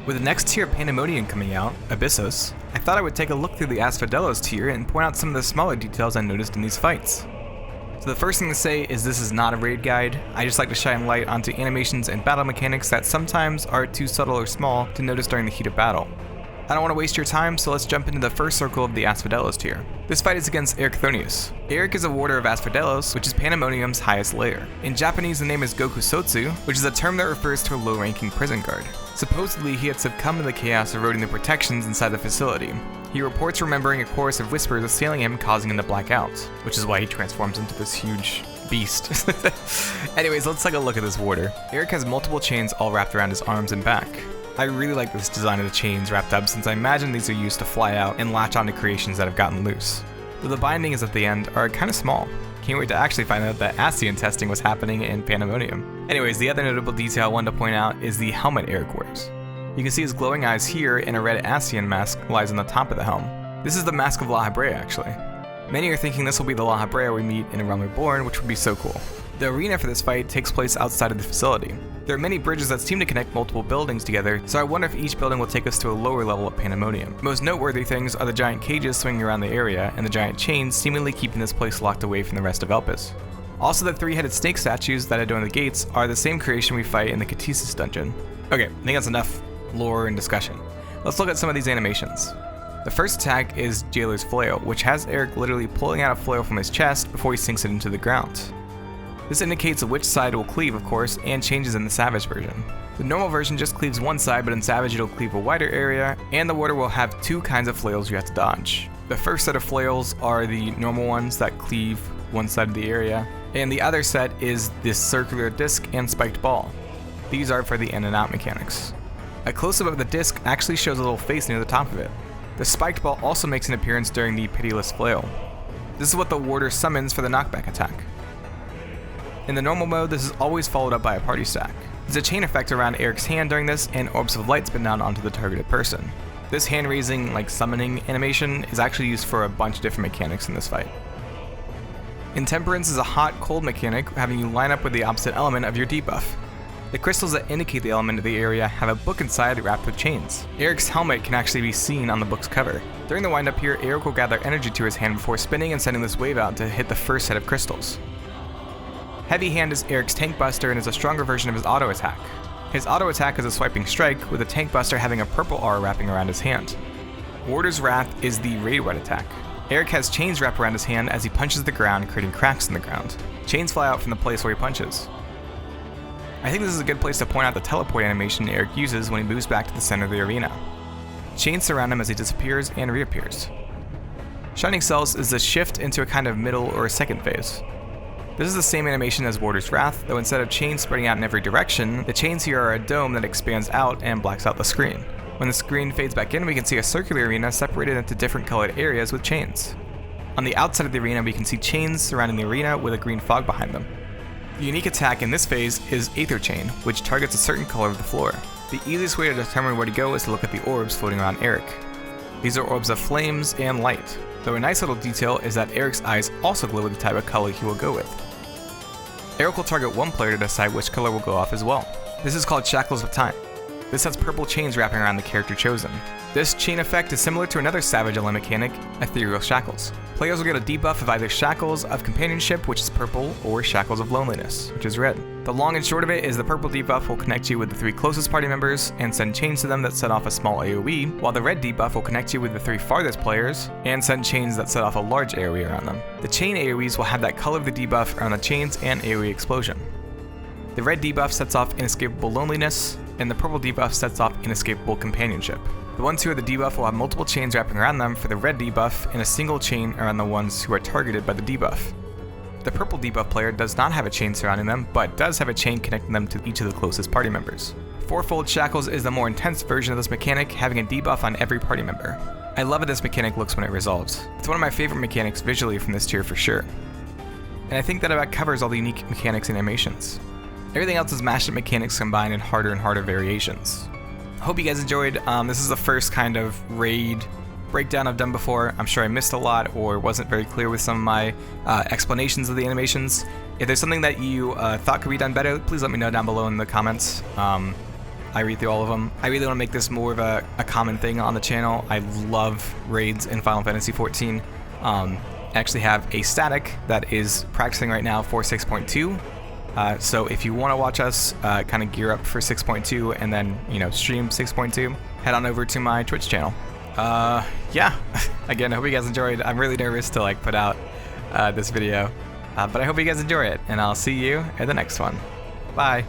With the next tier of Pandemonium coming out, Abyssos, I thought I would take a look through the Asphodelos tier and point out some of the smaller details I noticed in these fights. So the first thing to say is this is not a raid guide. I just like to shine light onto animations and battle mechanics that sometimes are too subtle or small to notice during the heat of battle. I don't want to waste your time, so let's jump into the first circle of the Asphodelos tier. This fight is against Erichthonios. Eric is a warder of Asphodelos, which is Pandemonium's highest layer. In Japanese, the name is Gokusotsu, which is a term that refers to a low-ranking prison guard. Supposedly, he had succumbed to the chaos eroding the protections inside the facility. He reports remembering a chorus of whispers assailing him, causing him to black out, which is why he transforms into this huge beast. Anyways, let's take a look at this warder. Eric has multiple chains all wrapped around his arms and back. I really like this design of the chains wrapped up since I imagine these are used to fly out and latch onto creations that have gotten loose. Though the bindings at the end are kind of small. Can't wait to actually find out that Ascian testing was happening in Pandemonium. Anyways, the other notable detail I wanted to point out is the helmet Eric wears. You can see his glowing eyes here, and a red Ascian mask lies on the top of the helm. This is the Mask of La Habrea, actually. Many are thinking this will be the La Habrea we meet in A Realm Reborn, which would be so cool. The arena for this fight takes place outside of the facility. There are many bridges that seem to connect multiple buildings together, so I wonder if each building will take us to a lower level of Pandemonium. The most noteworthy things are the giant cages swinging around the area, and the giant chains seemingly keeping this place locked away from the rest of Elpis. Also, the three-headed snake statues that adorn the gates are the same creation we fight in the Catesis dungeon. Okay, I think that's enough lore and discussion. Let's look at some of these animations. The first attack is Jailer's Flail, which has Eric literally pulling out a flail from his chest before he sinks it into the ground. This indicates which side will cleave, of course, and changes in the Savage version. The normal version just cleaves one side, but in Savage it'll cleave a wider area, and the warder will have two kinds of flails you have to dodge. The first set of flails are the normal ones that cleave one side of the area, and the other set is this circular disc and spiked ball. These are for the in and out mechanics. A close-up of the disc actually shows a little face near the top of it. The spiked ball also makes an appearance during the Pitiless Flail. This is what the warder summons for the knockback attack. In the normal mode, this is always followed up by a party stack. There's a chain effect around Eric's hand during this, and orbs of light spin down onto the targeted person. This hand-raising, like summoning animation, is actually used for a bunch of different mechanics in this fight. Intemperance is a hot-cold mechanic, having you line up with the opposite element of your debuff. The crystals that indicate the element of the area have a book inside wrapped with chains. Eric's helmet can actually be seen on the book's cover. During the wind-up here, Eric will gather energy to his hand before spinning and sending this wave out to hit the first set of crystals. Heavy Hand is Eric's Tank Buster and is a stronger version of his auto attack. His auto attack is a swiping strike, with the Tank Buster having a purple aura wrapping around his hand. Warder's Wrath is the Raid Rod attack. Eric has chains wrapped around his hand as he punches the ground, creating cracks in the ground. Chains fly out from the place where he punches. I think this is a good place to point out the teleport animation Eric uses when he moves back to the center of the arena. Chains surround him as he disappears and reappears. Shining Cells is the shift into a kind of middle or second phase. This is the same animation as Warder's Wrath, though instead of chains spreading out in every direction, the chains here are a dome that expands out and blacks out the screen. When the screen fades back in, we can see a circular arena separated into different colored areas with chains. On the outside of the arena, we can see chains surrounding the arena with a green fog behind them. The unique attack in this phase is Aether Chain, which targets a certain color of the floor. The easiest way to determine where to go is to look at the orbs floating around Eric. These are orbs of flames and light, though a nice little detail is that Eric's eyes also glow with the type of color he will go with. Eric will target one player to decide which color will go off as well. This is called Shackles of Time. This has purple chains wrapping around the character chosen. This chain effect is similar to another Savage element mechanic, Ethereal Shackles. Players will get a debuff of either Shackles of Companionship, which is purple, or Shackles of Loneliness, which is red. The long and short of it is the purple debuff will connect you with the 3 closest party members and send chains to them that set off a small AoE, while the red debuff will connect you with the 3 farthest players and send chains that set off a large AoE around them. The chain AoEs will have that color of the debuff around the chains and AoE explosion. The red debuff sets off Inescapable Loneliness, and the purple debuff sets off Inescapable Companionship. The ones who are the debuff will have multiple chains wrapping around them for the red debuff and a single chain around the ones who are targeted by the debuff. The purple debuff player does not have a chain surrounding them, but does have a chain connecting them to each of the closest party members. Fourfold Shackles is the more intense version of this mechanic, having a debuff on every party member. I love how this mechanic looks when it resolves. It's one of my favorite mechanics visually from this tier for sure. And I think that about covers all the unique mechanics and animations. Everything else is mashup mechanics combined in harder and harder variations. Hope you guys enjoyed. This is the first kind of raid breakdown I've done before. I'm sure I missed a lot or wasn't very clear with some of my explanations of the animations. If there's something that you thought could be done better, please let me know down below in the comments. I read through all of them. I really want to make this more of a common thing on the channel. I love raids in Final Fantasy XIV. I actually have a static that is practicing right now for 6.2. So if you want to watch us kind of gear up for 6.2 and then, you know, stream 6.2, head on over to my Twitch channel. Yeah, again, I hope you guys enjoyed. I'm really nervous to like put out this video, but I hope you guys enjoy it, and I'll see you in the next one. Bye.